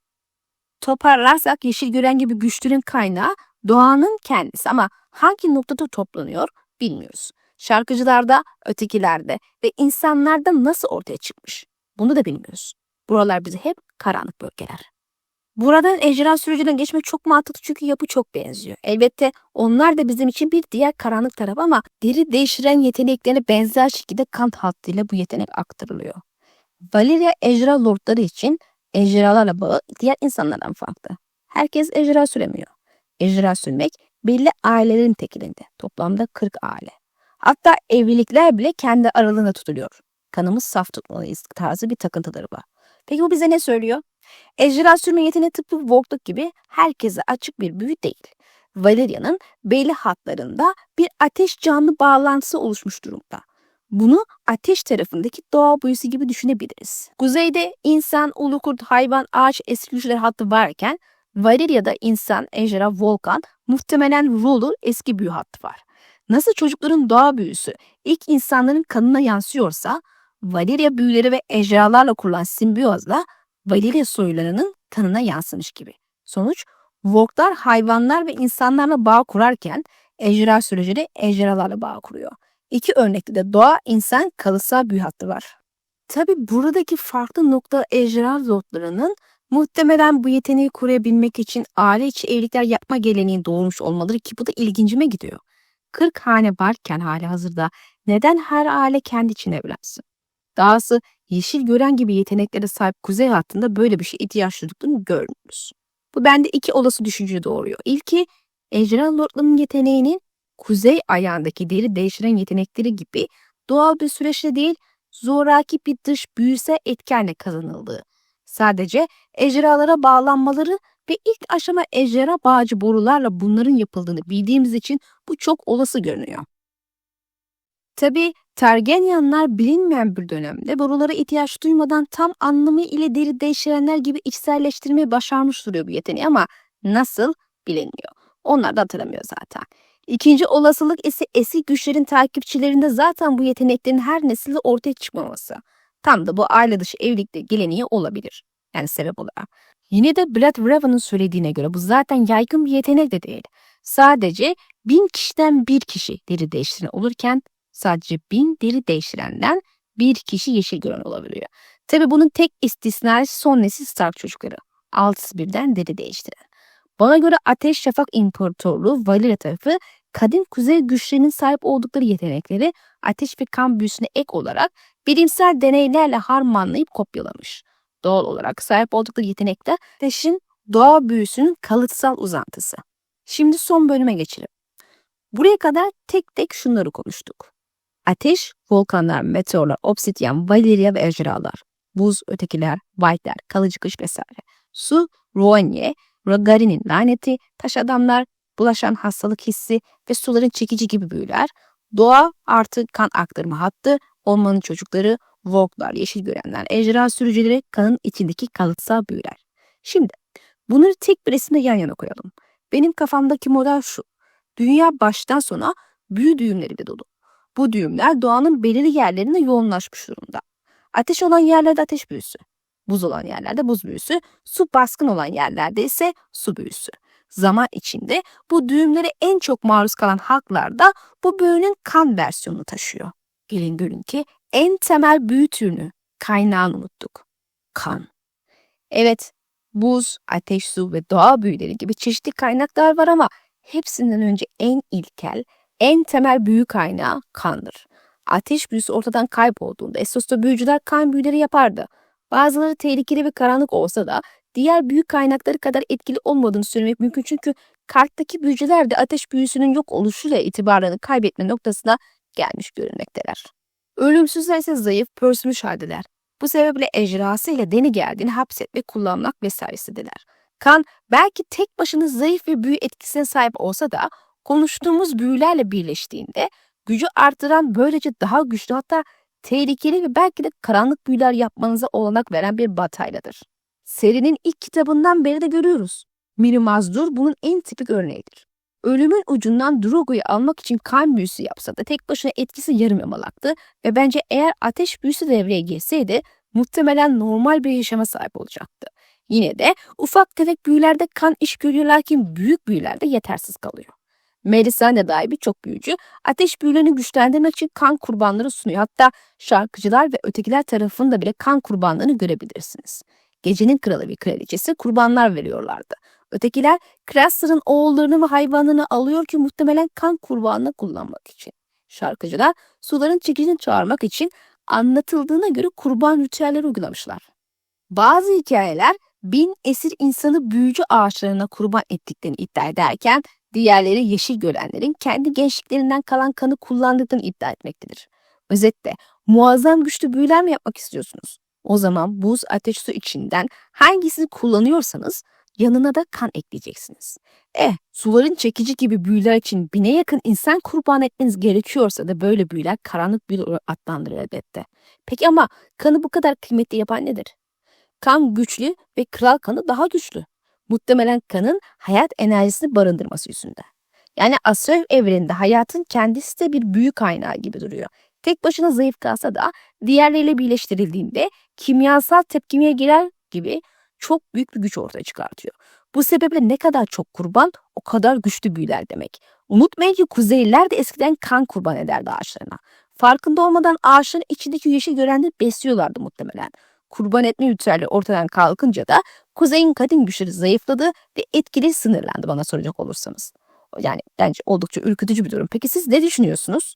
Toparlarsak yeşil gören gibi güçlerin kaynağı doğanın kendisi ama hangi noktada toplanıyor bilmiyoruz. Şarkıcılarda, ötekilerde ve insanlarda nasıl ortaya çıkmış bunu da bilmiyoruz. Buralar bize hep karanlık bölgeler. Buradan ejderha sürecine geçmek çok mantıklı çünkü yapı çok benziyor. Elbette onlar da bizim için bir diğer karanlık taraf ama deri değiştiren yeteneklerine benzer şekilde Kant hattıyla bu yetenek aktarılıyor. Valeria ejderha lordları için ejderhalarla bağı diğer insanlardan farklı. Herkes ejderha süremiyor. Ejderha sürmek belli ailelerin tekilinde. Toplamda 40 aile. Hatta evlilikler bile kendi aralığında tutuluyor. Kanımız saf tutmalıyız tarzı bir takıntıları var. Peki bu bize ne söylüyor? Ejderha sürme yeteneği tıpkı Vorkluk gibi herkese açık bir büyü değil. Valeria'nın belli hatlarında bir ateş canlı bağlantısı oluşmuş durumda. Bunu ateş tarafındaki doğa büyüsü gibi düşünebiliriz. Kuzeyde insan, ulu kurt, hayvan, ağaç, eski güçler hattı varken Valeria'da insan, ejderha, volkan, muhtemelen Rol'u eski büyü hattı var. Nasıl çocukların doğa büyüsü ilk insanların kanına yansıyorsa Valeria büyüleri ve ejderhalarla kurulan simbiyozla Valeria soylarının kanına yansımış gibi. Sonuç, Vorklar hayvanlar ve insanlarla bağ kurarken ejderha süreci de ejderhalarla bağ kuruyor. İki örnekte de doğa, insan, kalıtsal büyü hattı var. Tabi buradaki farklı nokta ejderha lordlarının muhtemelen bu yeteneği koruyabilmek için aile içi evlilikler yapma geleneği doğurmuş olmaları ki bu da ilgincime gidiyor. 40 hane varken hali hazırda neden her aile kendi için evlensin? Dahası yeşil gören gibi yeteneklere sahip kuzey hattında böyle bir şey ihtiyaç duyduklarını görmüyoruz. Bu bende iki olası düşünce doğuruyor. İlki ejderha lordlarının yeteneğinin kuzey ayağındaki deri değiştiren yetenekleri gibi doğal bir süreçte değil zoraki bir dış büyüsel etkenle kazanıldığı. Sadece ejderhalara bağlanmaları ve ilk aşama ejderha bağcı borularla bunların yapıldığını bildiğimiz için bu çok olası görünüyor. Tabi Targaryenlar bilinmeyen bir dönemde borulara ihtiyaç duymadan tam anlamı ile deri değiştirenler gibi içselleştirmeyi başarmış duruyor bu yeteneği ama nasıl bilinmiyor. Onlar da hatırlamıyor zaten. İkinci olasılık ise eski güçlerin takipçilerinde zaten bu yeteneklerin her nesilde ortaya çıkmaması. Tam da bu aile dışı evlilikte geleneği olabilir. Yani sebep olarak. Yine de Brad Raven'ın söylediğine göre bu zaten yaygın bir yetenek de değil. Sadece 1000 kişiden bir kişi deri değiştiren olurken sadece 1000 deri değiştirenden bir kişi yeşil gören olabiliyor. Tabi bunun tek istisnası son nesil Stark çocukları. 6'sı birden deri değiştiren. Bana göre Ateş Şafak İmparatorluğu Valyria tarafı kadim kuzey güçlerinin sahip oldukları yetenekleri ateş ve kan büyüsüne ek olarak bilimsel deneylerle harmanlayıp kopyalamış. Doğal olarak sahip oldukları yetenekler ateşin doğa büyüsünün kalıtsal uzantısı. Şimdi son bölüme geçelim. Buraya kadar tek tek şunları konuştuk. Ateş, volkanlar, meteorlar, obsidyen, Valyria ve ejderhalar. Buz, ötekiler, White'ler, kalıcı kış vesaire. Su, Roanye, Garin'in laneti, taş adamlar, bulaşan hastalık hissi ve suların çekici gibi büyüler. Doğa artı kan aktarma hattı, ormanın çocukları, Volklar, yeşil görenler, ejderha sürücüleri, kanın içindeki kalıtsal büyüler. Şimdi bunları tek bir resimde yan yana koyalım. Benim kafamdaki model şu. Dünya baştan sona büyü düğümleriyle dolu. Bu düğümler doğanın belirli yerlerinde yoğunlaşmış durumda. Ateş olan yerlerde ateş büyüsü, buz olan yerlerde buz büyüsü, su baskın olan yerlerde ise su büyüsü. Zaman içinde bu düğümlere en çok maruz kalan halklar da bu büyünün kan versiyonunu taşıyor. Gelin görün ki en temel büyü türünü, kaynağını unuttuk. Kan. Evet, buz, ateş, su ve doğa büyüleri gibi çeşitli kaynaklar var ama hepsinden önce en ilkel, en temel büyü kaynağı kandır. Ateş büyüsü ortadan kaybolduğunda Essos'ta büyücüler kan büyüleri yapardı. Bazıları tehlikeli ve karanlık olsa da diğer büyü kaynakları kadar etkili olmadığını söylemek mümkün çünkü karttaki büyücüler de ateş büyüsünün yok oluşuyla itibarlarını kaybetme noktasına gelmiş görünmekteler. Ölümsüzler ise zayıf, pörsümüş haldeler. Bu sebeple ejderhası ile deni geldiğini hapsetmek, kullanmak vesairesidirler. Kan belki tek başına zayıf ve büyü etkisine sahip olsa da konuştuğumuz büyülerle birleştiğinde gücü artıran böylece daha güçlü hatta tehlikeli ve belki de karanlık büyüler yapmanıza olanak veren bir batayladır. Serinin ilk kitabından beri de görüyoruz. Mirri Mazdur bunun en tipik örneğidir. Ölümün ucundan Drogo'yu almak için kan büyüsü yapsa da tek başına etkisi yarım yamalaktı ve bence eğer ateş büyüsü devreye girseydi muhtemelen normal bir yaşama sahip olacaktı. Yine de ufak tefek büyülerde kan iş görüyor lakin büyük büyülerde yetersiz kalıyor. Melisande dahi birçok büyücü ateş büyülerini güçlendirmek için kan kurbanları sunuyor. Hatta şarkıcılar ve ötekiler tarafında bile kan kurbanlarını görebilirsiniz. Gecenin kralı ve kraliçesi kurbanlar veriyorlardı. Ötekiler Craster'ın oğullarını ve hayvanlarını alıyor ki muhtemelen kan kurbanını kullanmak için. Şarkıcılar suların çekicini çağırmak için anlatıldığına göre kurban ritüelleri uygulamışlar. Bazı hikayeler 1000 esir insanı büyücü ağaçlarına kurban ettiklerini iddia ederken diğerleri yeşil görenlerin kendi gençliklerinden kalan kanı kullandıklarını iddia etmektedir. Özetle muazzam güçlü büyüler mi yapmak istiyorsunuz? O zaman buz, ateş, su içinden hangisini kullanıyorsanız yanına da kan ekleyeceksiniz. Suların çekici gibi büyüler için 1000'e yakın insan kurban etmeniz gerekiyorsa da böyle büyüler karanlık büyüler olarak adlandırılır elbette. Peki ama kanı bu kadar kıymetli yapan nedir? Kan güçlü ve kral kanı daha güçlü. Muhtemelen kanın hayat enerjisini barındırması yüzünden. Yani Asrev evreninde hayatın kendisi de bir büyü kaynağı gibi duruyor. Tek başına zayıf kalsa da diğerleriyle birleştirildiğinde kimyasal tepkimeye girer gibi çok büyük bir güç ortaya çıkartıyor. Bu sebeple ne kadar çok kurban o kadar güçlü büyüler demek. Unutmayın ki Kuzeyliler de eskiden kan kurban ederdi ağaçlarına. Farkında olmadan ağaçların içindeki yeşil görenleri besliyorlardı muhtemelen. Kurban etme ritüeli ortadan kalkınca da Kuzey'in kadim güçleri zayıfladı ve etkili sınırlandı bana soracak olursanız. Yani bence oldukça ürkütücü bir durum. Peki siz ne düşünüyorsunuz?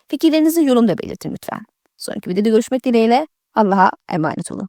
Fikirlerinizi yorumda belirtin lütfen. Sonraki videoda görüşmek dileğiyle. Allah'a emanet olun.